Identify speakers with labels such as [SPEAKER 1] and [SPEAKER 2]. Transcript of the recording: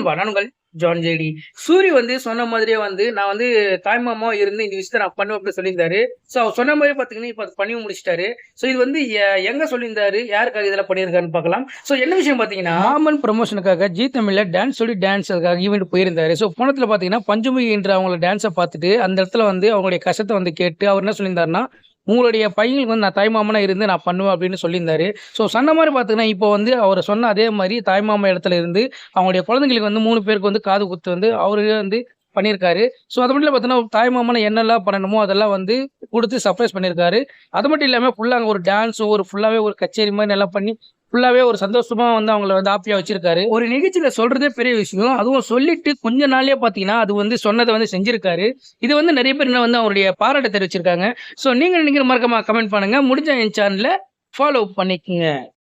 [SPEAKER 1] நண்பா நானுங்கள் John JD. Suri வந்து சொன்ன மாதிரியே வந்து நான் வந்து தாய்மாமாவா இருந்து இந்த விஷயத்த நான் பண்ணுவேன் அப்படின்னு சொல்லியிருந்தாரு. ஸோ அவர் சொன்ன மாதிரியே பார்த்தீங்கன்னா, இப்ப அது பண்ணியும் முடிச்சுட்டாரு. ஸோ இது வந்து எங்க சொல்லியிருந்தாரு? யாருக்காக இதெல்லாம் பண்ணியிருக்காருன்னு பார்க்கலாம். ஸோ என்ன விஷயம் பார்த்தீங்கன்னா, மாமன் ப்ரமோஷனுக்காக ஜீ தமிழ்ல டான்ஸ் சொல்லி டான்ஸ் அதுக்காக ஈவென்ட் போயிருந்தாரு. ஸோ போனத்துல பார்த்தீங்கன்னா, பஞ்சமுகி என்ற அவங்களோட டான்ஸ பார்த்துட்டு அந்த இடத்துல வந்து அவங்களுடைய கஷ்டத்த வந்து கேட்டு அவர் என்ன சொல்லியிருந்தாருன்னா, உங்களுடைய பையனுக்கு வந்து நான் தாய்மாமனா இருந்து நான் பண்ணுவேன் அப்படின்னு சொல்லியிருந்தாரு. ஸோ சொன்ன மாரி பார்த்தீங்கன்னா, இப்போ வந்து அவரு சொன்ன அதே மாரி தாய்மாமா இடத்துல இருந்து அவங்களுடைய குழந்தைங்களுக்கு வந்து 3 பேருக்கு வந்து காது குத்து வந்து அவரே வந்து பண்ணியிருக்காரு. ஸோ அது மட்டும் இல்ல பார்த்தீங்கன்னா, தாய்மாமனா என்னெல்லாம் பண்ணணுமோ அதெல்லாம் வந்து குடுத்து சர்ப்ரைஸ் பண்ணியிருக்காரு. அது மட்டும் இல்லாம ஃபுல்லா அங்க ஒரு டான்ஸும் ஒரு ஃபுல்லாவே ஒரு கச்சேரி மாரி நல்லா பண்ணி ஃபுல்லாவே ஒரு சந்தோஷமா வந்து அவங்கள வந்து ஹாப்பியா வச்சிருக்காரு. ஒரு நிகழ்ச்சியில சொல்றதே பெரிய விஷயம். அதுவும் சொல்லிட்டு கொஞ்ச நாள்லயே பார்த்தீங்கன்னா, அது வந்து சொன்னத வந்து செஞ்சிருக்காரு. இது வந்து நெறைய பேர் என்ன வந்து அவருடைய பாராட்ட தெரிவிச்சிருக்காங்க. ஸோ நீங்க நினைக்கிற மறக்காம கமெண்ட் பண்ணுங்க. முடிஞ்சா என் சேனல ஃபாலோ பண்ணிக்கங்க.